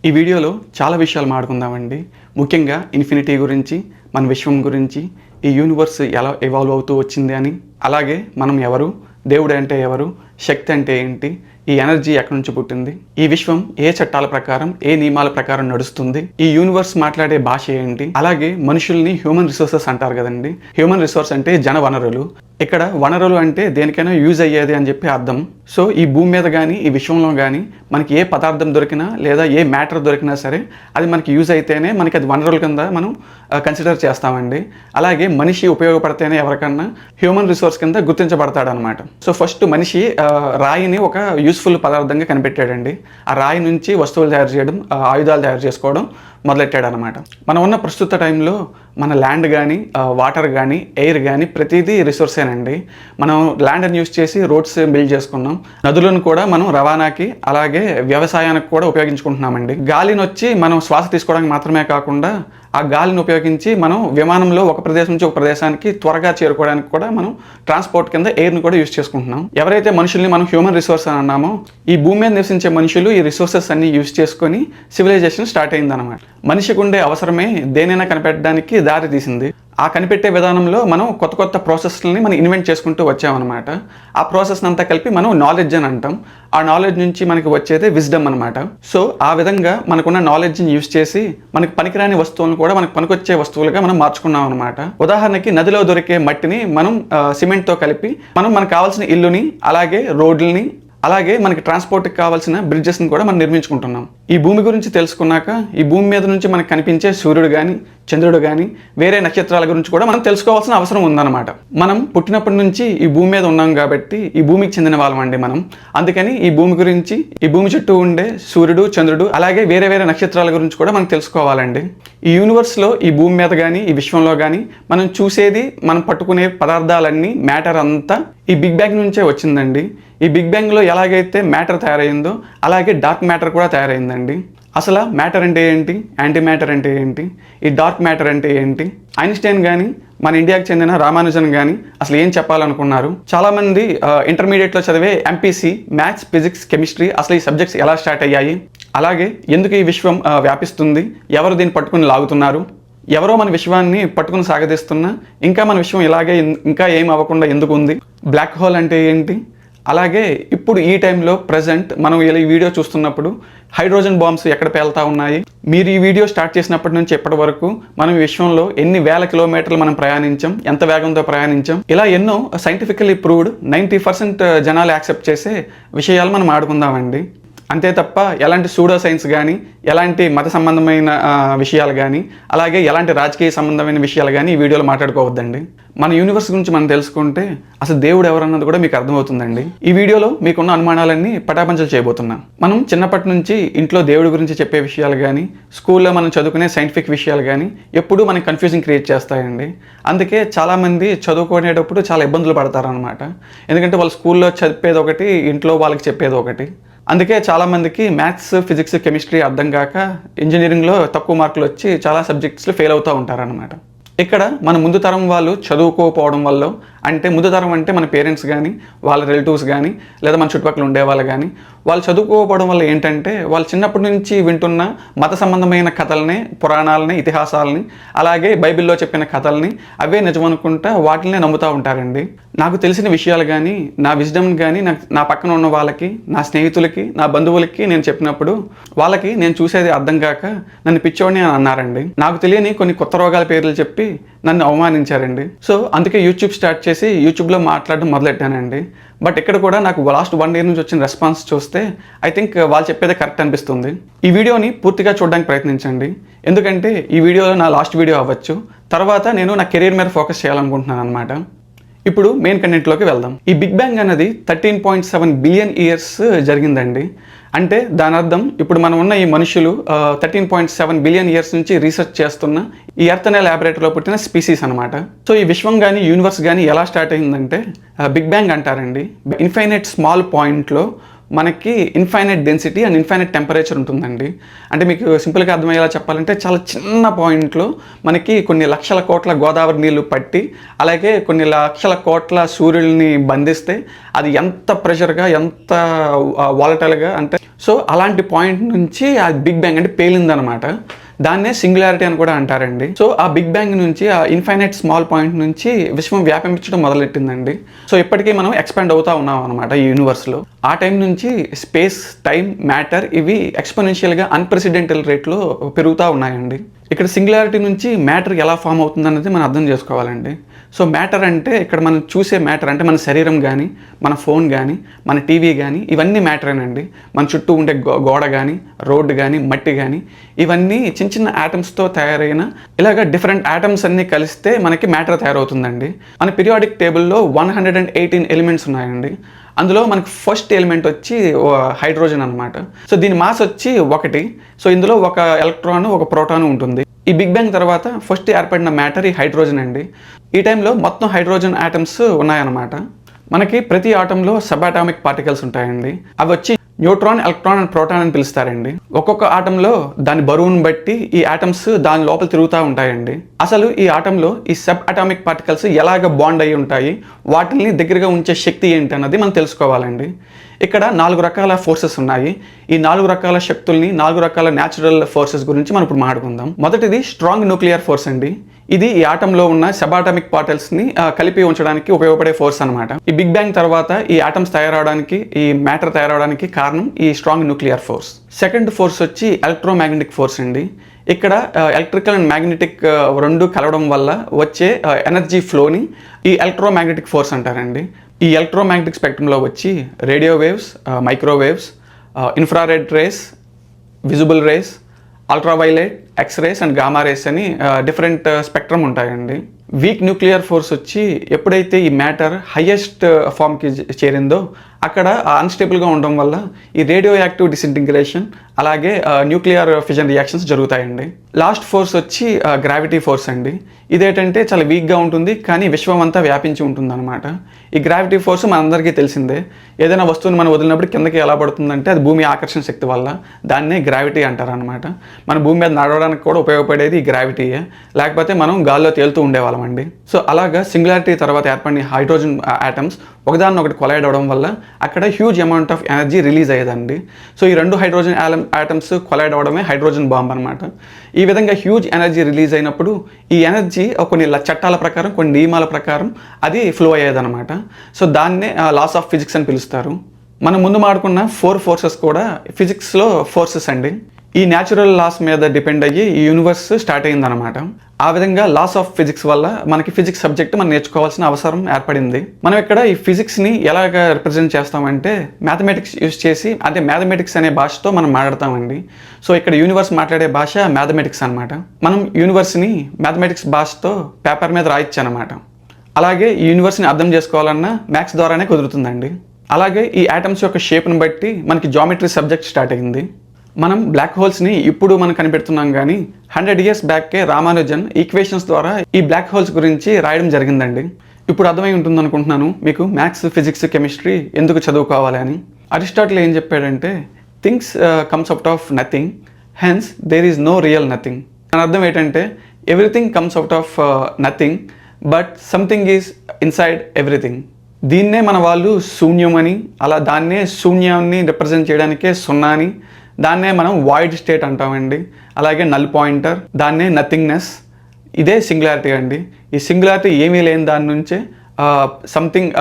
ఈ వీడియోలో చాలా విషయాలు మాట్లాడుకుందామండి. ముఖ్యంగా ఇన్ఫినిటీ గురించి, మన విశ్వం గురించి, ఈ యూనివర్స్ ఎలా ఎవాల్వ్ అవుతూ వచ్చింది అని, అలాగే మనం ఎవరు, దేవుడు అంటే ఎవరు, శక్తి అంటే ఏంటి, ఈ ఎనర్జీ ఎక్కడి నుంచి పుట్టింది, ఈ విశ్వం ఏ చట్టాల ప్రకారం, ఏ నియమాల ప్రకారం నడుస్తుంది, ఈ యూనివర్స్ మాట్లాడే భాష ఏంటి, అలాగే మనుషుల్ని హ్యూమన్ రిసోర్సెస్ అంటారు కదండి. హ్యూమన్ రిసోర్స్ అంటే జన వనరులు. ఇక్కడ వనరులు అంటే దేనికైనా యూజ్ అయ్యేది అని చెప్పి అర్థం. సో ఈ భూమి మీద కానీ, ఈ విశ్వంలో కానీ మనకి ఏ పదార్థం దొరికినా లేదా ఏ మ్యాటర్ దొరికినా సరే అది మనకి యూజ్ అయితేనే మనకి అది వనరుల కింద మనం కన్సిడర్ చేస్తామండి. అలాగే మనిషి ఉపయోగపడితేనే ఎవరికన్నా హ్యూమన్ రిసోర్స్ కింద గుర్తించబడతాడు అనమాట. సో ఫస్ట్ మనిషి రాయిని ఒక యూస్ఫుల్ పదార్థంగా కనిపెట్టాడండి. ఆ రాయి నుంచి వస్తువులు తయారు చేయడం, ఆయుధాలు తయారు చేసుకోవడం మొదలెట్టాడు అనమాట. మనం ఉన్న ప్రస్తుత టైంలో మన ల్యాండ్ కానీ, వాటర్ కానీ, ఎయిర్ కానీ ప్రతిదీ రిసోర్సేనండి. మనం ల్యాండ్ని యూజ్ చేసి రోడ్స్ బిల్డ్ చేసుకున్నాం. నదులను కూడా మనం రవాణాకి అలాగే వ్యవసాయానికి కూడా ఉపయోగించుకుంటున్నామండి. గాలిని వచ్చి మనం శ్వాస తీసుకోవడానికి మాత్రమే కాకుండా ఆ గాలిని ఉపయోగించి మనం విమానంలో ఒక ప్రదేశం నుంచి ఒక ప్రదేశానికి త్వరగా చేరుకోవడానికి కూడా మనం ట్రాన్స్పోర్ట్ కింద ఎయిర్ని కూడా యూజ్ చేసుకుంటున్నాం. ఎవరైతే మనుషుల్ని మనం హ్యూమన్ రిసోర్స్ అని అన్నామో, ఈ భూమి మీద నివసించే మనుషులు ఈ రిసోర్సెస్ అన్ని యూజ్ చేసుకొని సివిలైజేషన్ స్టార్ట్ అయిందన్నమాట. మనిషికి ఉండే అవసరమే దేనైనా కనిపెట్టడానికి దారి తీసింది. ఆ కనిపెట్టే విధానంలో మనం కొత్త కొత్త ప్రాసెస్లని మనం ఇన్వెంట్ చేసుకుంటూ వచ్చామన్నమాట. ఆ ప్రాసెస్ని అంతా కలిపి మనం నాలెడ్జ్ అని అంటాం. ఆ నాలెడ్జ్ నుంచి మనకి వచ్చేది విజ్డమ్ అనమాట. సో ఆ విధంగా మనకున్న నాలెడ్జ్ని యూజ్ చేసి మనకి పనికిరాని వస్తువులను కూడా మనకు పనికొచ్చే వస్తువులుగా మనం మార్చుకున్నాం అనమాట. ఉదాహరణకి నదిలో దొరికే మట్టిని మనం సిమెంట్తో కలిపి మనకు కావాల్సిన ఇల్లుని, అలాగే రోడ్లని, అలాగే మనకి ట్రాన్స్పోర్ట్కి కావాల్సిన బ్రిడ్జెస్ని కూడా మనం నిర్మించుకుంటున్నాం. ఈ భూమి గురించి తెలుసుకున్నాక ఈ భూమి మీద నుంచి మనకు కనిపించే సూర్యుడు కానీ, చంద్రుడు కానీ, వేరే నక్షత్రాల గురించి కూడా మనం తెలుసుకోవాల్సిన అవసరం ఉందన్నమాట. మనం పుట్టినప్పటి నుంచి ఈ భూమి మీద ఉన్నాం కాబట్టి ఈ భూమికి చెందిన వాళ్ళం అండి మనం. అందుకని ఈ భూమి గురించి, ఈ భూమి చుట్టూ ఉండే సూర్యుడు, చంద్రుడు, అలాగే వేరే వేరే నక్షత్రాల గురించి కూడా మనం తెలుసుకోవాలండి. ఈ యూనివర్స్లో, ఈ భూమి మీద కానీ, ఈ విశ్వంలో కానీ మనం చూసేది, మనం పట్టుకునే పదార్థాలన్నీ, మ్యాటర్ అంతా ఈ బిగ్ బ్యాంగ్ నుంచే వచ్చిందండి. ఈ బిగ్ బ్యాంగ్లో ఎలాగైతే మ్యాటర్ తయారైందో అలాగే డార్క్ మ్యాటర్ కూడా తయారైందండి. అసలు మ్యాటర్ అంటే ఏంటి, యాంటీ మ్యాటర్ అంటే ఏంటి, ఈ డార్క్ మ్యాటర్ అంటే ఏంటి, ఐన్స్టైన్ కానీ, మన ఇండియాకి చెందిన రామానుజన్ కానీ అసలు ఏం చెప్పాలనుకున్నారు? చాలామంది ఇంటర్మీడియట్లో చదివే ఎంపీసీ, మ్యాథ్స్, ఫిజిక్స్, కెమిస్ట్రీ అసలు ఈ సబ్జెక్ట్స్ ఎలా స్టార్ట్ అయ్యాయి, అలాగే ఎందుకు ఈ విశ్వం వ్యాపిస్తుంది, ఎవరు దీన్ని పట్టుకుని లాగుతున్నారు, ఎవరో మన విశ్వాన్ని పట్టుకుని సాగదీస్తున్నా ఇంకా మన విశ్వం ఇలాగే ఇంకా ఏం అవ్వకుండా ఎందుకు ఉంది, బ్లాక్ హోల్ అంటే ఏంటి, అలాగే ఇప్పుడు ఈ టైంలో ప్రజెంట్ మనం ఈ వీడియో చూస్తున్నప్పుడు హైడ్రోజన్ బాంబ్స్ ఎక్కడ పేలుతా ఉన్నాయి, మీరు ఈ వీడియో స్టార్ట్ చేసినప్పటి నుంచి ఎప్పటి వరకు మనం విశ్వంలో ఎన్ని వేల కిలోమీటర్లు మనం ప్రయాణించాం, ఎంత వేగంతో ప్రయాణించాం, ఇలా ఎన్నో సైంటిఫికల్లీ ప్రూవ్డ్ 90% జనాలు యాక్సెప్ట్ చేసే విషయాలు మనం ఆడుకుందామండి. అంతే తప్ప ఎలాంటి సూడో సైన్స్ కానీ, ఎలాంటి మత సంబంధమైన విషయాలు కానీ, అలాగే ఎలాంటి రాజకీయ సంబంధమైన విషయాలు కానీ ఈ వీడియోలో మాట్లాడుకోవద్దండి. మన యూనివర్స్ గురించి మనం తెలుసుకుంటే అసలు దేవుడు ఎవరన్నది కూడా మీకు అర్థమవుతుందండి. ఈ వీడియోలో మీకున్న అనుమానాలన్నీ పటాపంచలు చేయబోతున్నాం. మనం చిన్నప్పటి నుంచి ఇంట్లో దేవుడి గురించి చెప్పే విషయాలు కానీ, స్కూల్లో మనం చదువుకునే సైంటిఫిక్ విషయాలు కానీ ఎప్పుడూ మనకి కన్ఫ్యూజింగ్ క్రియేట్ చేస్తాయండి. అందుకే చాలామంది చదువుకునేటప్పుడు చాలా ఇబ్బందులు పడతారనమాట. ఎందుకంటే వాళ్ళు స్కూల్లో చెప్పేది ఒకటి, ఇంట్లో వాళ్ళకి చెప్పేది ఒకటి. అందుకే చాలామందికి మ్యాథ్స్, ఫిజిక్స్, కెమిస్ట్రీ అర్థం కాక ఇంజనీరింగ్లో తక్కువ మార్కులు వచ్చి చాలా సబ్జెక్ట్స్లో ఫెయిల్ అవుతూ ఉంటారనమాట. ఇక్కడ మన ముందు తరం వాళ్ళు చదువుకోకపోవడం వల్ల, అంటే ముందు తరం అంటే మన పేరెంట్స్ కానీ, వాళ్ళ రిలేటివ్స్ కానీ, లేదా మన చుట్టుపక్కల ఉండేవాళ్ళు కానీ, వాళ్ళు చదువుకోకపోవడం వల్ల ఏంటంటే వాళ్ళు చిన్నప్పటి నుంచి వింటున్న మత సంబంధమైన కథల్ని, పురాణాలని, ఇతిహాసాలని, అలాగే బైబిల్లో చెప్పిన కథల్ని అవే నిజమనుకుంటా వాటిని నమ్ముతూ ఉంటారండి. నాకు తెలిసిన విషయాలు కానీ, నా విజ్డమ్ కానీ నా పక్కన ఉన్న వాళ్ళకి, నా స్నేహితులకి, నా బంధువులకి నేను చెప్పినప్పుడు వాళ్ళకి నేను చూసేది అర్థం కాక నన్ను పిచ్చోడిని అని అన్నారండి. నాకు తెలియని కొన్ని కొత్త రోగాల పేర్లు చెప్పి నన్ను అవమానించారండి. సో అందుకే యూట్యూబ్ స్టార్ట్ చేసి యూట్యూబ్లో మాట్లాడడం మొదలెట్టానండి. బట్ ఇక్కడ కూడా నాకు లాస్ట్ 1 year నుంచి వచ్చిన రెస్పాన్స్ చూస్తే ఐ థింక్ వాళ్ళు చెప్పేదే కరెక్ట్ అనిపిస్తుంది. ఈ వీడియోని పూర్తిగా చూడడానికి ప్రయత్నించండి. ఎందుకంటే ఈ వీడియోలో నా లాస్ట్ వీడియో అవ్వచ్చు. తర్వాత నేను నా కెరీర్ మీద ఫోకస్ చేయాలనుకుంటున్నాను అనమాట. ఇప్పుడు మెయిన్ కంటెంట్లోకి వెళ్దాం. ఈ బిగ్ బ్యాంగ్ అనేది 13.7 బిలియన్ ఇయర్స్ జరిగిందండి. అంటే దాని అర్థం ఇప్పుడు మనం ఉన్న ఈ మనుషులు 13.7 బిలియన్ ఇయర్స్ నుంచి రీసెర్చ్ చేస్తున్న ఈ ఎర్త్ అనే ల్యాబొరేటరీలో పుట్టిన స్పీసీస్ అనమాట. సో ఈ విశ్వం కానీ, యూనివర్స్ కానీ ఎలా స్టార్ట్ అయిందంటే బిగ్ బ్యాంగ్ అంటారండి. ఇన్ఫైనైట్ స్మాల్ పాయింట్లో మనకి infinite density and infinite temperature ఉంటుందండి. అంటే మీకు సింపుల్గా అర్థమయ్యేలా చెప్పాలంటే చాలా చిన్న పాయింట్లో మనకి కొన్ని లక్షల కోట్ల గోదావరి నీళ్లు పట్టి అలాగే కొన్ని లక్షల కోట్ల సూర్యుల్ని బంధిస్తే అది ఎంత ప్రెషర్గా ఎంత వాలటైల్గా అంటే సో అలాంటి పాయింట్ నుంచి ఆ బిగ్ బ్యాంగ్ అంటే పేలిందనమాట. దాన్నే సింగులారిటీ అని కూడా అంటారండి. సో ఆ బిగ్ బ్యాంగ్ నుంచి ఆ ఇన్ఫైనైట్ స్మాల్ పాయింట్ నుంచి విశ్వం వ్యాపించడం మొదలెట్టిందండి. సో ఇప్పటికీ మనం ఎక్స్పాండ్ అవుతూ ఉన్నాం అనమాట ఈ యూనివర్స్లో. ఆ టైం నుంచి స్పేస్, టైం, మ్యాటర్ ఇవి ఎక్స్పోనెన్షియల్గా అన్ప్రెసిడెంటల్ రేట్లో పెరుగుతూ ఉన్నాయండి. ఇక్కడ సింగులారిటీ నుంచి మ్యాటర్ ఎలా ఫామ్ అవుతుంది అనేది మనం అర్థం చేసుకోవాలండి. సో మ్యాటర్ అంటే ఇక్కడ మనం చూసే మ్యాటర్ అంటే మన శరీరం కానీ, మన ఫోన్ కానీ, మన టీవీ కానీ ఇవన్నీ మ్యాటరేనండి. మన చుట్టూ ఉండే గోడ కానీ, రోడ్డు కానీ, మట్టి కానీ ఇవన్నీ చిన్న చిన్న ఆటమ్స్తో తయారైన ఇలాగ డిఫరెంట్ ఆటమ్స్ అన్నీ కలిస్తే మనకి మ్యాటర్ తయారవుతుందండి. మన పీరియాడిక్ టేబుల్లో 118 ఎలిమెంట్స్ ఉన్నాయండి. అందులో మనకి ఫస్ట్ ఎలిమెంట్ వచ్చి హైడ్రోజన్ అనమాట. సో దీని మాస్ వచ్చి 1. సో ఇందులో ఒక ఎలక్ట్రాన్, ఒక ప్రోటాన్ ఉంటుంది. ఈ బిగ్ బ్యాంగ్ తర్వాత ఫస్ట్ ఏర్పడిన మ్యాటర్ ఈ హైడ్రోజన్ అండి. ఈ టైంలో మొత్తం హైడ్రోజన్ ఆటమ్స్ ఉన్నాయన్నమాట. మనకి ప్రతి ఆటంలో సబ్ అటామిక్ పార్టికల్స్ ఉంటాయండి. అవి వచ్చి న్యూట్రాన్, ఎలక్ట్రాన్ అండ్ ప్రోటాన్ అని పిలుస్తారండి. ఒక్కొక్క ఆటంలో దాని బరువును బట్టి ఈ ఆటమ్స్ దాని లోపల తిరుగుతూ ఉంటాయండి. అసలు ఈ ఆటంలో ఈ సబ్ అటామిక్ పార్టికల్స్ ఎలాగ బాండ్ అయ్యి ఉంటాయి, వాటిని దగ్గరగా ఉంచే శక్తి ఏంటి అన్నది మనం తెలుసుకోవాలండి. ఇక్కడ 4 రకాల ఫోర్సెస్ ఉన్నాయి. ఈ 4 రకాల శక్తుల్ని, 4 రకాల న్యాచురల్ ఫోర్సెస్ గురించి మనం ఇప్పుడు మాట్లాడుకుందాం. మొదటిది స్ట్రాంగ్ న్యూక్లియర్ ఫోర్స్ అండి. ఇది ఈ ఆటంలో ఉన్న సబాటమిక్ పార్టికల్స్ని కలిపి ఉంచడానికి ఉపయోగపడే ఫోర్స్ అనమాట. ఈ బిగ్ బ్యాంగ్ తర్వాత ఈ ఆటమ్స్ తయారవడానికి, ఈ మ్యాటర్ తయారవడానికి కారణం ఈ strong nuclear force. Second force వచ్చి ఎలక్ట్రోమాగ్నెటిక్ ఫోర్స్ అండి. ఇక్కడ ఎలక్ట్రికల్ అండ్ మ్యాగ్నెటిక్ రెండు కలవడం వల్ల వచ్చే ఎనర్జీ ఫ్లోని ఈ ఎలక్ట్రోమాగ్నెటిక్ ఫోర్స్ అంటారండి. ఈ ఎలక్ట్రోమాగ్నెటిక్ స్పెక్ట్రంలో వచ్చి radio waves, microwaves, infrared rays, visible rays, ultraviolet, x rays and gamma rays అని డిఫరెంట్ స్పెక్ట్రమ్ ఉంటాయండి. వీక్ న్యూక్లియర్ ఫోర్స్ వచ్చి ఎప్పుడైతే ఈ మ్యాటర్ హైయెస్ట్ ఫామ్కి చేరిందో అక్కడ అన్స్టేబుల్గా ఉండడం వల్ల ఈ రేడియో యాక్టివ్ డిసింటిగ్రేషన్ అలాగే న్యూక్లియర్ ఫిజన్ రియాక్షన్స్ జరుగుతాయండి. లాస్ట్ ఫోర్స్ వచ్చి గ్రావిటీ ఫోర్స్ అండి. ఇదేంటంటే చాలా వీక్గా ఉంటుంది కానీ విశ్వం అంతా వ్యాపించి ఉంటుంది అనమాట. ఈ గ్రావిటీ ఫోర్స్ మనందరికీ తెలిసిందే. ఏదైనా వస్తువుని మనం వదిలినప్పుడు కిందకి ఎలా పడుతుందంటే అది భూమి ఆకర్షణ శక్తి వల్ల. దాన్నే గ్రావిటీ అంటారు అనమాట. మన భూమి మీద నడవడానికి కూడా ఉపయోగపడేది ఈ గ్రావిటీయే, లేకపోతే మనం గాల్లో తేలుతూ ఉండేవాళ్ళం అండి. సో అలాగా సింగులారిటీ తర్వాత ఏర్పడిన హైడ్రోజన్ ఆటమ్స్ ఒకదాన్నొకటి కొలైడ్ అవడం వల్ల అక్కడ huge amount of energy release అయ్యేదండి. సో ఈ 2 హైడ్రోజన్ ఆటమ్స్ కొలైడ్ అవడమే హైడ్రోజన్ బాంబ్ అనమాట. ఈ విధంగా హ్యూజ్ ఎనర్జీ రిలీజ్ అయినప్పుడు ఈ ఎనర్జీ కొన్ని చట్టాల ప్రకారం, కొన్ని నియమాల ప్రకారం అది ఫ్లో అయ్యేదన్నమాట. సో దాన్నే లాస్ ఆఫ్ ఫిజిక్స్ అని పిలుస్తారు. మనం ముందు మాడుకున్న 4 ఫోర్సెస్ కూడా ఫిజిక్స్లో ఫోర్సెస్ అండి. ఈ న్యాచురల్ లాస్ మీద డిపెండ్ అయ్యి ఈ యూనివర్స్ స్టార్ట్ అయిందనమాట. ఆ విధంగా లాస్ ఆఫ్ ఫిజిక్స్ వల్ల మనకి ఫిజిక్స్ సబ్జెక్ట్ మనం నేర్చుకోవాల్సిన అవసరం ఏర్పడింది. మనం ఇక్కడ ఈ ఫిజిక్స్ని ఎలాగ రిప్రజెంట్ చేస్తామంటే మ్యాథమెటిక్స్ యూస్ చేసి, అంటే మ్యాథమెటిక్స్ అనే భాషతో మనం మాట్లాడతామండి. సో ఇక్కడ యూనివర్స్ మాట్లాడే భాష మ్యాథమెటిక్స్ అనమాట. మనం యూనివర్స్ని మ్యాథమెటిక్స్ భాషతో పేపర్ మీద రాయొచ్చు అనమాట. అలాగే ఈ యూనివర్స్ని అర్థం చేసుకోవాలన్నా మ్యాథ్స్ ద్వారానే కుదురుతుందండి. అలాగే ఈ ఆటమ్స్ యొక్క షేప్ని బట్టి మనకి జామెట్రీ సబ్జెక్ట్ స్టార్ట్ అయింది. మనం బ్లాక్ హోల్స్ని ఇప్పుడు మనం కనిపెడుతున్నాం కానీ 100 years బ్యాక్కే రామానుజన్ ఈక్వేషన్స్ ద్వారా ఈ బ్లాక్ హోల్స్ గురించి రాయడం జరిగిందండి. ఇప్పుడు అర్థమై ఉంటుంది అనుకుంటున్నాను మీకు మ్యాథ్స్, ఫిజిక్స్, కెమిస్ట్రీ ఎందుకు చదువుకోవాలి అని. అరిస్టాటిల్ ఏం చెప్పాడంటే things comes out of nothing, hence there is no real nothing. దాని అర్థం ఏంటంటే everything comes out of nothing but something is inside everything. దీన్నే మన వాళ్ళు శూన్యం అని, అలా దాన్నే శూన్యాన్ని రిప్రజెంట్ చేయడానికే సున్నా అని, దాన్నే మనం వాయిడ్ స్టేట్ అంటామండి. అలాగే నల్ పాయింటర్, దాన్నే నథింగ్నెస్. ఇదే సింగులారిటీ అండి. ఈ సింగులారిటీ ఏమీ లేని దాని నుంచే సంథింగ్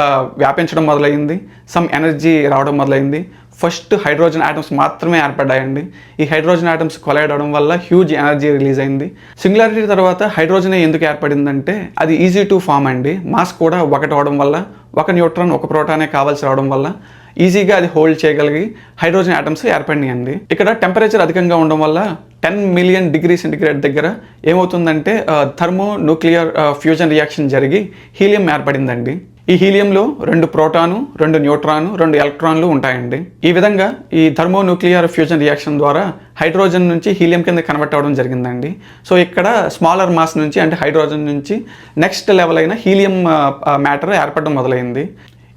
వ్యాపించడం మొదలైంది, సమ్ ఎనర్జీ రావడం మొదలైంది. ఫస్ట్ హైడ్రోజన్ ఆటమ్స్ మాత్రమే ఏర్పడ్డాయండి. ఈ హైడ్రోజన్ ఆటమ్స్ కొలైడ్ అవడం వల్ల హ్యూజ్ ఎనర్జీ రిలీజ్ అయింది. సింగులారిటీ తర్వాత హైడ్రోజన్ ఎందుకు ఏర్పడిందంటే అది ఈజీ టు ఫామ్ అండి. మాస్ కూడా 1 అవడం వల్ల, 1 న్యూట్రాన్ 1 ప్రోటానే కావాల్సి రావడం వల్ల ఈజీగా అది హోల్డ్ చేయగలిగి హైడ్రోజన్ ఆటమ్స్ ఏర్పడినాయండి. ఇక్కడ టెంపరేచర్ అధికంగా ఉండడం వల్ల 10 million degrees సెంటిగ్రేడ్ దగ్గర ఏమవుతుందంటే థర్మో న్యూక్లియర్ ఫ్యూజన్ రియాక్షన్ జరిగి హీలియం ఏర్పడిందండి. ఈ హీలియంలో 2 ప్రోటాను, 2 న్యూట్రాను, 2 ఎలక్ట్రాన్లు ఉంటాయండి. ఈ విధంగా ఈ థర్మో న్యూక్లియర్ ఫ్యూజన్ రియాక్షన్ ద్వారా హైడ్రోజన్ నుంచి హీలియం కింద కన్వర్ట్ అవ్వడం జరిగిందండి. సో ఇక్కడ స్మాలర్ మాస్ నుంచి అంటే హైడ్రోజన్ నుంచి నెక్స్ట్ లెవెల్ అయిన హీలియం మ్యాటర్ ఏర్పడడం మొదలైంది.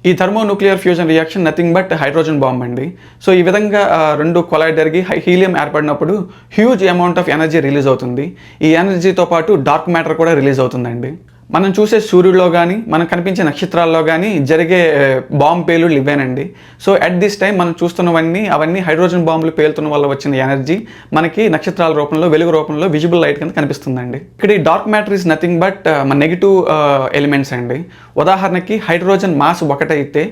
ఈ thermonuclear fusion reaction nothing but hydrogen bomb అండి. సో ఈ విధంగా రెండు కొలైడ్ జరిగి హీలియం ఏర్పడినప్పుడు huge amount of energy release అవుతుంది. ఈ ఎనర్జీతో పాటు డార్క్ మ్యాటర్ కూడా రిలీజ్ అవుతుందండి. మనం చూసే సూర్యుడిలో కానీ మనకు కనిపించే నక్షత్రాల్లో కానీ జరిగే బాంబు పేలుళ్ళు ఇవేనండి. సో అట్ దిస్ టైం మనం చూస్తున్నవన్నీ అవన్నీ హైడ్రోజన్ బాంబులు పేలుతున్న వల్ల వచ్చిన ఎనర్జీ మనకి నక్షత్రాల రూపంలో, వెలుగు రూపంలో విజిబుల్ లైట్ కింద కనిపిస్తుందండి. ఇక్కడ ఈ dark matter is nothing but మన నెగిటివ్ ఎలిమెంట్స్ అండి. ఉదాహరణకి హైడ్రోజన్ మాస్ ఒకటైతే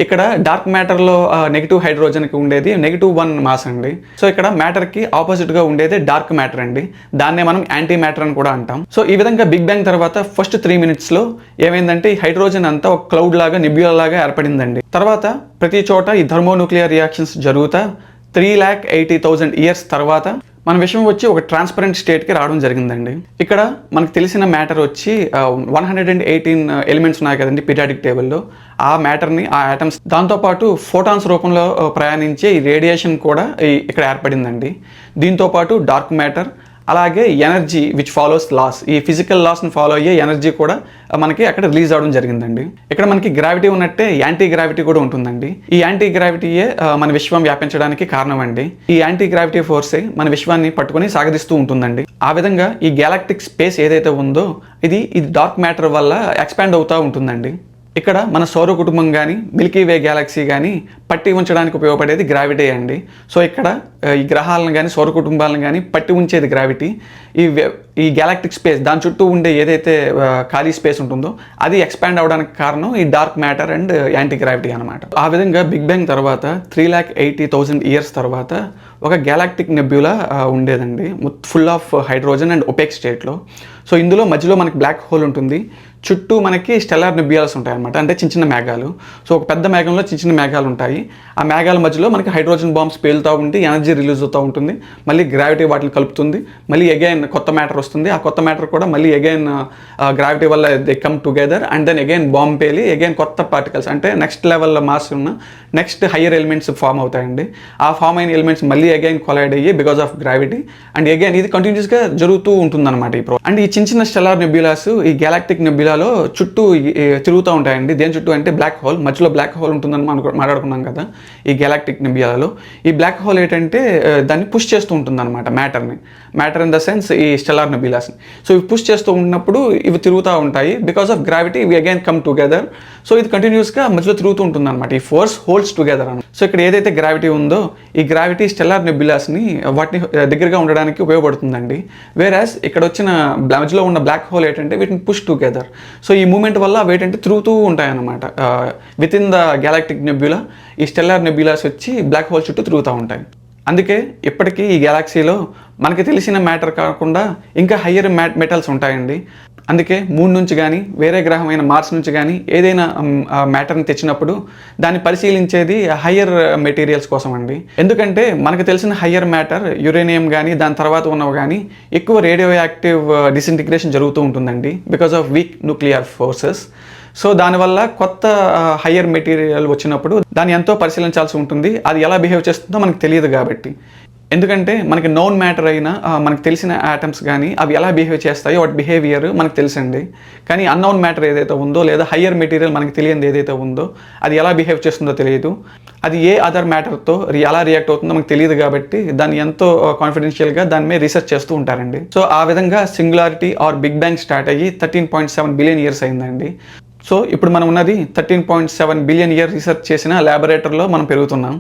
ఇక్కడ డార్క్ మ్యాటర్లో నెగిటివ్ హైడ్రోజన్కి ఉండేది -1 మాస్ అండి. సో ఇక్కడ మ్యాటర్కి ఆపోజిట్గా ఉండేది డార్క్ మ్యాటర్ అండి. దాన్నే మనం యాంటీ మ్యాటర్ అని కూడా అంటాం. సో ఈ విధంగా బిగ్ బ్యాంగ్ తర్వాత ఫస్ట్ 3 మినిట్స్లో ఏమైందంటే ఈ హైడ్రోజన్ అంతా ఒక క్లౌడ్ లాగా, నిబ్యులా లాగా ఏర్పడిందండి. తర్వాత ప్రతి చోట ఈ థర్మోన్యూక్లియర్ రియాక్షన్స్ జరుగుతా 3,80,000 ఇయర్స్ తర్వాత మన విషయం వచ్చి ఒక ట్రాన్స్పరెంట్ స్టేట్కి రావడం జరిగిందండి. ఇక్కడ మనకు తెలిసిన మ్యాటర్ వచ్చి 118 ఎలిమెంట్స్ ఉన్నాయి కదండి పీరియాడిక్ టేబుల్లో. ఆ మ్యాటర్ని, ఆ ఆటమ్స్ దాంతోపాటు ఫోటాన్స్ రూపంలో ప్రయాణించే ఈ రేడియేషన్ కూడా ఇక్కడ ఏర్పడిందండి. దీంతోపాటు డార్క్ మ్యాటర్, అలాగే ఎనర్జీ విచ్ ఫాలోస్ లాస్, ఈ ఫిజికల్ లాస్ని ఫాలో అయ్యే ఎనర్జీ కూడా మనకి అక్కడ రిలీజ్ అవడం జరిగిందండి. ఇక్కడ మనకి గ్రావిటీ ఉన్నట్టే యాంటీ గ్రావిటీ కూడా ఉంటుందండి. ఈ యాంటీ గ్రావిటీయే మన విశ్వం వ్యాపించడానికి కారణం అండి. ఈ యాంటీ గ్రావిటీ ఫోర్సే మన విశ్వాన్ని పట్టుకొని సాగదీస్తూ ఉంటుందండి. ఆ విధంగా ఈ గ్యాలాక్టిక్ స్పేస్ ఏదైతే ఉందో ఇది డార్క్ మ్యాటర్ వల్ల ఎక్స్పాండ్ అవుతూ ఉంటుందండి. ఇక్కడ మన సౌర కుటుంబం కానీ, మిల్కీవే గ్యాలక్సీ కానీ పట్టి ఉంచడానికి ఉపయోగపడేది గ్రావిటీ అండి. సో ఇక్కడ ఈ గ్రహాలను కానీ, సౌర కుటుంబాలను కానీ పట్టి ఉంచేది గ్రావిటీ. ఈ గ్యాలాక్టిక్ స్పేస్, దాని చుట్టూ ఉండే ఏదైతే ఖాళీ స్పేస్ ఉంటుందో అది ఎక్స్పాండ్ అవడానికి కారణం ఈ dark matter and anti gravity అనమాట. ఆ విధంగా బిగ్ బ్యాంగ్ తర్వాత 3,80,000 ఇయర్స్ తర్వాత ఒక గ్యాలాక్టిక్ నెబ్యులా ఉండేదండి, full of hydrogen and opaque స్టేట్లో. సో ఇందులో మధ్యలో మనకి బ్లాక్ హోల్ ఉంటుంది, చుట్టూ మనకి స్టెల్లార్ నెబ్యులాస్ ఉంటాయి అనమాట, అంటే చిన్న చిన్న మేఘాలు. సో ఒక పెద్ద మేఘంలో చిన్న చిన్న మేఘాలు ఉంటాయి. ఆ మేఘాల మధ్యలో మనకి హైడ్రోజన్ బాంబ్స్ పేలుతూ ఉంటే ఎనర్జీ రిలీజ్ అవుతూ ఉంటుంది. మళ్ళీ గ్రావిటీ వాటిని కలుపుతుంది, మళ్ళీ అగైన్ కొత్త మ్యాటర్ వస్తుంది. ఆ కొత్త మ్యాటర్ కూడా మళ్ళీ అగైన్ గ్రావిటీ వల్ల they come together and then again bomb పేలి అగైన్ కొత్త పార్టికల్స్, అంటే నెక్స్ట్ లెవెల్లో మాస్ ఉన్న నెక్స్ట్ హయ్యర్ ఎలిమెంట్స్ ఫామ్ అవుతాయండి. ఆ ఫామ్ అయిన ఎలిమెంట్స్ మళ్ళీ అగైన్ కొలైడ్ అయ్యి because of gravity and again ఇది కంటిన్యూస్గా జరుగుతూ ఉంటుందన్నమాట ఈ అండ్ ఈ చిన్న చిన్న స్టెల్లార్ నెబ్యులాస్ ఈ గ్యాలాక్టిక్ నెబ్యులాలో చుట్టూ తిరుగుతూ ఉంటాయండి. దేని చుట్టూ అంటే బ్లాక్ హోల్, మధ్యలో బ్లాక్ హోల్ ఉంటుందని మనం మాట్లాడుకున్నాం కదా ఈ గ్యాలాక్టిక్ నెబ్యులాలో. ఈ బ్లాక్ హోల్ ఏంటంటే దాన్ని పుష్ చేస్తూ ఉంటుంది అనమాట మ్యాటర్ ఇన్ ద సెన్స్ ఈ స్టెల్లార్ నెబ్యులాస్ని. సో ఇవి పుష్ చేస్తూ ఉన్నప్పుడు ఇవి తిరుగుతూ ఉంటాయి. బికాస్ ఆఫ్ గ్రావిటీ ఇవి అగైన్ కమ్ టుగెదర్. సో ఇది కంటిన్యూస్గా మధ్యలో తిరుగుతూ ఉంటుంది అనమాట. ఈ ఫోర్స్ హోల్డ్స్ టుగెదర్ అని. సో ఇక్కడ ఏదైతే గ్రావిటీ ఉందో ఈ గ్రావిటీ స్టెల్లార్ నెబ్యులాస్ని వాటిని దగ్గరగా ఉండడానికి ఉపయోగపడుతుందండి. వేరాస్ ఇక్కడ వచ్చిన మధ్యలో ఉన్న బ్లాక్ హోల్ ఏంటంటే వీటిని పుష్ టుగెదర్. సో ఈ మూమెంట్ వల్ల వేటంటే తిరుగుతూ ఉంటాయన్నమాట. విత్ ఇన్ ద గ్యాలాక్టిక్ నెబ్యులా ఈ స్టెల్లార్ నెబ్యులాస్ వచ్చి బ్లాక్ హోల్ చుట్టూ తిరుగుతూ ఉంటాయి. అందుకే ఇప్పటికీ ఈ గ్యాలక్సీలో మనకి తెలిసిన మ్యాటర్ కాకుండా ఇంకా హయ్యర్ మెటల్స్ ఉంటాయండి. అందుకే మూన్ నుంచి కానీ, వేరే గ్రహమైన మార్స్ నుంచి కానీ ఏదైనా మ్యాటర్ని తెచ్చినప్పుడు దాన్ని పరిశీలించేది హయ్యర్ మెటీరియల్స్ కోసం అండి. ఎందుకంటే మనకు తెలిసిన హయ్యర్ మ్యాటర్ యురేనియం కానీ, దాని తర్వాత ఉన్నవి కానీ ఎక్కువ రేడియో యాక్టివ్ డిసింటిగ్రేషన్ జరుగుతూ ఉంటుందండి because of week nuclear forces. So దానివల్ల కొత్త హయ్యర్ మెటీరియల్ వచ్చినప్పుడు దాన్ని ఎంతో పరిశీలించాల్సి ఉంటుంది. అది ఎలా బిహేవ్ చేస్తుందో మనకు తెలియదు కాబట్టి. ఎందుకంటే మనకి నోన్ మ్యాటర్ అయినా మనకు తెలిసిన ఆటమ్స్ కానీ అవి ఎలా బిహేవ్ చేస్తాయో వాటి బిహేవియర్ మనకు తెలుసండి. కానీ అన్నోన్ మ్యాటర్ ఏదైతే ఉందో లేదా హయ్యర్ మెటీరియల్ మనకి తెలియనిది ఏదైతే ఉందో అది ఎలా బిహేవ్ చేస్తుందో తెలియదు. అది ఏ అదర్ మ్యాటర్తో ఎలా రియాక్ట్ అవుతుందో మనకు తెలియదు కాబట్టి దాన్ని ఎంతో కాన్ఫిడెన్షియల్గా దాని మీద రీసెర్చ్ చేస్తూ ఉంటారండి. సో ఆ విధంగా singularity or big bang start అయ్యి 13.7 బిలియన్ ఇయర్స్ అయిందండి. సో ఇప్పుడు మనం ఉన్నది 13.7 బిలియన్ ఇయర్ రీసెర్చ్ చేసిన ల్యాబొరేటరీలో మనం పెరుగుతున్నాం.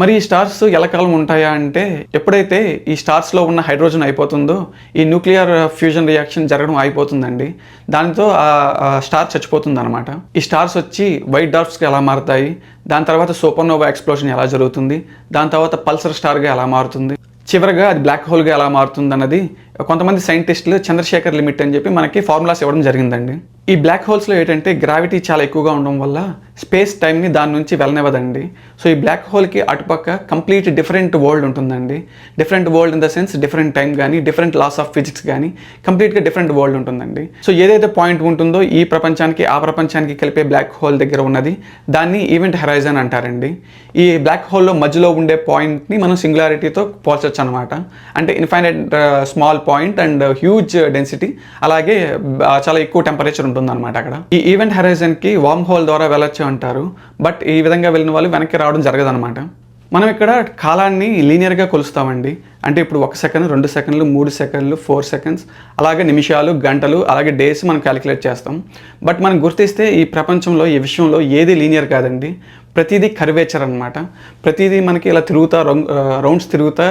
మరి ఈ స్టార్స్ ఎల్లకాలం ఉంటాయా అంటే ఎప్పుడైతే ఈ స్టార్స్లో ఉన్న హైడ్రోజన్ అయిపోతుందో ఈ న్యూక్లియర్ ఫ్యూజన్ రియాక్షన్ జరగడం అయిపోతుందండి. దానితో ఆ స్టార్ చచ్చిపోతుంది అనమాట. ఈ స్టార్స్ వచ్చి వైట్ డార్క్స్గా ఎలా మారుతాయి, దాని తర్వాత సూపర్నోవా ఎక్స్ప్లోషన్ ఎలా జరుగుతుంది, దాని తర్వాత పల్సర్ స్టార్గా ఎలా మారుతుంది, చివరిగా అది బ్లాక్ హోల్గా ఎలా మారుతుంది అన్నది కొంతమంది సైంటిస్టులు చంద్రశేఖర్ లిమిట్ అని చెప్పి మనకి ఫార్ములాస్ ఇవ్వడం జరిగిందండి. ఈ బ్లాక్ హోల్స్లో ఏంటంటే గ్రావిటీ చాలా ఎక్కువగా ఉండడం వల్ల స్పేస్ టైంని దాని నుంచి వెళ్ళనివ్వదండి. సో ఈ బ్లాక్ హోల్కి అటుపక్క కంప్లీట్ డిఫరెంట్ వరల్డ్ ఉంటుందండి. Different world in the sense different time కానీ, డిఫరెంట్ లాస్ ఆఫ్ ఫిజిక్స్ కానీ కంప్లీట్గా డిఫరెంట్ వరల్డ్ ఉంటుందండి. సో ఏదైతే పాయింట్ ఉంటుందో ఈ ప్రపంచానికి ఆ ప్రపంచానికి కలిపే బ్లాక్ హోల్ దగ్గర ఉన్నది దాన్ని ఈవెంట్ హెరైజన్ అంటారండి. ఈ బ్లాక్ హోల్లో మధ్యలో ఉండే పాయింట్ని మనం సింగులారిటీతో పోల్చొచ్చు అనమాట. అంటే infinite small point and huge density, అలాగే చాలా ఎక్కువ టెంపరేచర్ ఉంటుందన్నమాట అక్కడ. ఈ ఈవెంట్ హెరైజన్కి వార్మ్ హోల్ ద్వారా వెళ్ళొచ్చు వెళ్ళొచ్చు అంటారు. బట్ ఈ విధంగా వెళ్ళిన వాళ్ళు వెనక్కి రావడం జరగదనమాట. మనం ఇక్కడ కాలాన్ని లీనియర్గా కొలుస్తామండి. అంటే ఇప్పుడు 1 సెకండ్, 2 సెకండ్లు, 3 సెకండ్లు, 4 సెకండ్స్, అలాగే నిమిషాలు, గంటలు, అలాగే డేస్ మనం క్యాలిక్యులేట్ చేస్తాం. బట్ మనం గుర్తిస్తే ఈ ప్రపంచంలో, ఈ విషయంలో ఏది లీనియర్ కాదండి. ప్రతిదీ కర్వేచర్ అనమాట. ప్రతిదీ మనకి ఇలా తిరుగుతా రౌండ్స్ తిరుగుతా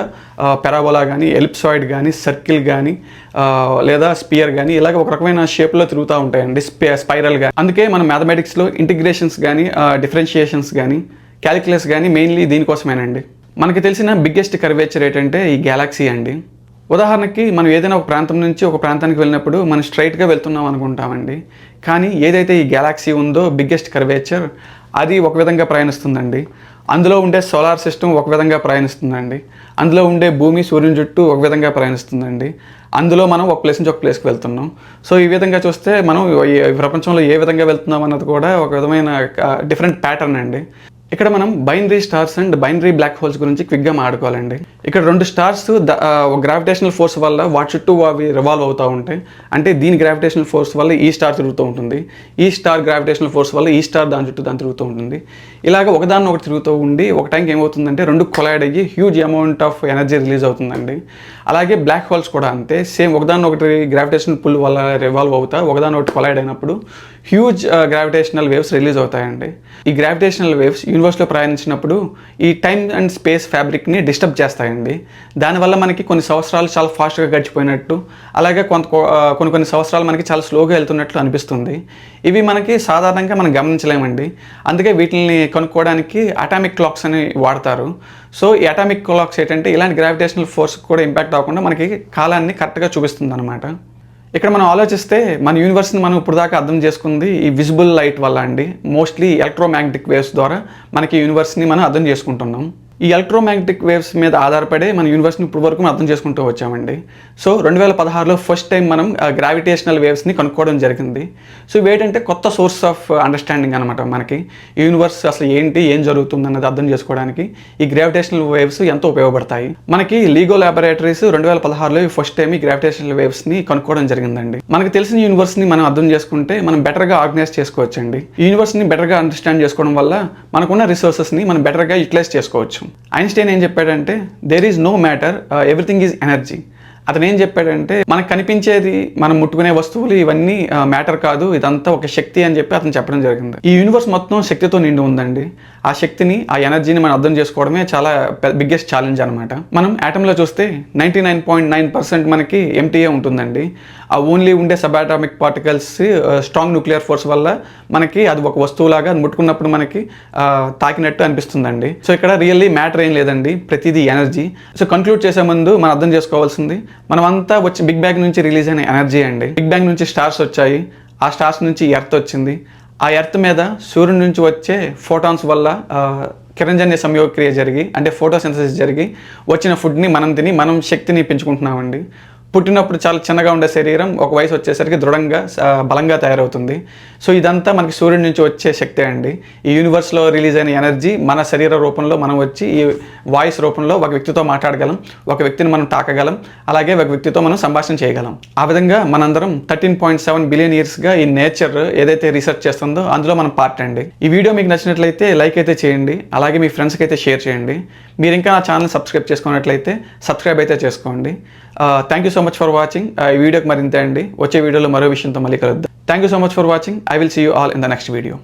పెరాబోలా కానీ, ఎలిప్సాయిడ్ కానీ, సర్కిల్ కానీ, లేదా స్పియర్ కానీ ఇలాగ ఒక రకమైన షేప్లో తిరుగుతూ ఉంటాయండి, స్పైరల్ కానీ. అందుకే మనం మ్యాథమెటిక్స్లో ఇంటిగ్రేషన్స్ కానీ, డిఫరెన్షియేషన్స్ కానీ, క్యాలిక్యులస్ కానీ మెయిన్లీ దీనికోసమేనండి. మనకి తెలిసిన బిగ్గెస్ట్ కర్వేచర్ ఏంటంటే ఈ గ్యాలక్సీ అండి. ఉదాహరణకి మనం ఏదైనా ఒక ప్రాంతం నుంచి ఒక ప్రాంతానికి వెళ్ళినప్పుడు మనం స్ట్రైట్గా వెళ్తున్నాం అనుకుంటామండి. కానీ ఏదైతే ఈ గ్యాలక్సీ ఉందో బిగ్గెస్ట్ కర్వేచర్, అది ఒక విధంగా ప్రయాణిస్తుందండి. అందులో ఉండే సోలార్ సిస్టమ్ ఒక విధంగా ప్రయాణిస్తుందండి. అందులో ఉండే భూమి, సూర్యుని చుట్టూ ఒక విధంగా ప్రయాణిస్తుందండి. అందులో మనం ఒక ప్లేస్ నుంచి ఒక ప్లేస్కి వెళ్తున్నాం. సో ఈ విధంగా చూస్తే మనం ఈ ప్రపంచంలో ఏ విధంగా వెళ్తున్నాం అన్నది కూడా ఒక విధమైన డిఫరెంట్ ప్యాటర్న్ అండి. ఇక్కడ మనం binary stars and binary black holes గురించి క్విక్గా మాట్లాడుకోవాలండి. ఇక్కడ 2 స్టార్స్ గ్రావిటేషనల్ ఫోర్స్ వల్ల వాటి చుట్టూ అవి రివాల్వ్ అవుతూ ఉంటాయి. అంటే దీని గ్రావిటేషనల్ ఫోర్స్ వల్ల ఈ స్టార్ తిరుగుతూ ఉంటుంది, ఈ స్టార్ గ్రావిటేషనల్ ఫోర్స్ వల్ల ఈ స్టార్ దాని చుట్టూ దాని తిరుగుతూ ఉంటుంది. ఇలాగ ఒకదాన్ని ఒకటి తిరుగుతూ ఉండి ఒక టైంకి ఏమవుతుందంటే 2 కొలైడ్ అయ్యి huge amount of energy release అవుతుందండి. అలాగే బ్లాక్ హోల్స్ కూడా అంతే, సేమ్ ఒకదాన్ని ఒకటి గ్రావిటేషనల్ పుల్ వల్ల రివాల్వ్ అవుతా ఒకదాన్ని ఒకటి కొలైడ్ అయినప్పుడు హ్యూజ్ గ్రావిటేషనల్ వేవ్స్ రిలీజ్ అవుతాయండి. ఈ గ్రావిటేషనల్ వేవ్స్ యూనివర్స్లో ప్రయాణించినప్పుడు ఈ టైమ్ అండ్ స్పేస్ ఫ్యాబ్రిక్ని డిస్టర్బ్ చేస్తాయండి. దానివల్ల మనకి కొన్ని సంవత్సరాలు చాలా ఫాస్ట్గా గడిచిపోయినట్టు, అలాగే కొన్ని సంవత్సరాలు మనకి చాలా స్లోగా వెళ్తున్నట్లు అనిపిస్తుంది. ఇవి మనకి సాధారణంగా మనం గమనించలేమండి. అందుకే వీటిని కనుక్కోవడానికి అటామిక్ క్లాక్స్ అని వాడతారు. సో ఈ అటామిక్ క్లాక్స్ ఏంటంటే ఇలాంటి గ్రావిటేషనల్ ఫోర్స్ కూడా ఇంపాక్ట్ అవ్వకుండా మనకి కాలాన్ని కరెక్ట్గా చూపిస్తుంది అనమాట. ఇక్కడ మనం ఆలోచిస్తే మన యూనివర్స్ని మనం ఇప్పుడు దాకా అర్థం చేసుకుంది ఈ విజిబుల్ లైట్ వల్ల అండి. మోస్ట్లీ ఎలక్ట్రోమాగ్నెటిక్ వేవ్స్ ద్వారా మనకి యూనివర్స్ని మనం అర్థం చేసుకుంటున్నాం. ఈ ఎలక్ట్రోమాగ్నెటిక్ వేవ్స్ మీద ఆధారపడే మన యూనివర్స్ని ఇప్పుడు వరకు మనం అర్థం చేసుకుంటూ వచ్చామండి. సో 2016లో ఫస్ట్ టైం మనం గ్రావిటేషనల్ వేవ్స్ని కనుక్కోవడం జరిగింది. సో ఇవేంటంటే కొత్త సోర్స్ ఆఫ్ అండర్స్టాండింగ్ అనమాట. మనకి ఈ యూనివర్స్ అసలు ఏంటి, ఏం జరుగుతుంది అన్నది అర్థం చేసుకోవడానికి ఈ గ్రావిటేషనల్ వేవ్స్ ఎంతో ఉపయోగపడతాయి. మనకి లీగో ల్యాబొరేటరీస్ 2016లో ఫస్ట్ టైం ఈ గ్రావిటేషనల్ వేవ్స్ని కనుక్కోవడం జరిగిందండి. మనకి తెలిసిన యూనివర్స్ని మనం అర్థం చేసుకుంటే మనం బెటర్గా ఆర్గనైజ్ చేసుకోవచ్చండి. ఈ యూనివర్స్ని బెటర్గా అండర్స్టాండ్ చేసుకోవడం వల్ల మనకున్న రిసోర్సెస్ని మనం బెటర్గా యూటిలైజ్ చేసుకోవచ్చు. ఐన్స్టైన్ ఏం చెప్పాడంటే there is no matter, everything is energy. అతను ఏం చెప్పాడంటే మనకు కనిపించేది, మనం ముట్టుకునే వస్తువులు ఇవన్నీ మ్యాటర్ కాదు, ఇదంతా ఒక శక్తి అని చెప్పి అతను చెప్పడం జరిగింది. ఈ యూనివర్స్ మొత్తం శక్తితో నిండి ఉందండి. ఆ శక్తిని, ఆ ఎనర్జీని మనం అర్థం చేసుకోవడమే చాలా బిగ్గెస్ట్ ఛాలెంజ్ అనమాట. మనం యాటంలో చూస్తే 99.9% మనకి ఎంటీఏ ఉంటుందండి. ఆ ఓన్లీ ఉండే sub atomic particles strong nuclear force వల్ల మనకి అది ఒక వస్తువులాగా ముట్టుకున్నప్పుడు మనకి తాకినట్టు అనిపిస్తుందండి. సో ఇక్కడ రియల్లీ మ్యాటర్ ఏం లేదండి, ప్రతిదీ ఎనర్జీ. సో కంక్లూడ్ చేసే ముందు మనం అర్థం చేసుకోవాల్సింది, మనమంతా వచ్చి బిగ్ బ్యాంగ్ నుంచి రిలీజ్ అయిన ఎనర్జీ అండి. బిగ్ బ్యాంగ్ నుంచి స్టార్స్ వచ్చాయి, ఆ స్టార్స్ నుంచి ఎర్త్ వచ్చింది. ఆ ఎర్త్ మీద సూర్యుడి నుంచి వచ్చే ఫోటాన్స్ వల్ల కిరణజన్య సంయోగక్రియ జరిగి, అంటే ఫోటోసింథసిస్ జరిగి వచ్చిన ఫుడ్ని మనం తిని మనం శక్తిని పెంచుకుంటున్నామండి. పుట్టినప్పుడు చాలా చిన్నగా ఉండే శరీరం ఒక వయసు వచ్చేసరికి దృఢంగా బలంగా తయారవుతుంది. సో ఇదంతా మనకి సూర్యుడి నుంచి వచ్చే శక్తే అండి. ఈ యూనివర్స్లో రిలీజ్ అయిన ఎనర్జీ మన శరీర రూపంలో మనం వచ్చి ఈ వాయిస్ రూపంలో ఒక వ్యక్తితో మాట్లాడగలం, ఒక వ్యక్తిని మనం తాకగలం, అలాగే ఒక వ్యక్తితో మనం సంభాషణ చేయగలం. ఆ విధంగా మనందరం 13.7 బిలియన్ ఇయర్స్గా ఈ నేచర్ ఏదైతే రీసెర్చ్ చేస్తుందో అందులో మనం పార్ట్ అండి. ఈ వీడియో మీకు నచ్చినట్లయితే లైక్ అయితే చేయండి, అలాగే మీ ఫ్రెండ్స్కి అయితే షేర్ చేయండి. మీరు ఇంకా నా ఛానల్ సబ్స్క్రైబ్ చేసుకున్నట్లయితే సబ్స్క్రైబ్ అయితే చేసుకోండి. Thank you so much for watching. ఈ వీడియోకి మరింత అండి. వచ్చే వీడియోలో మరో విషయంతో మళ్ళీ కలుద్దాం. Thank you so much for watching. I will see you all in the next video.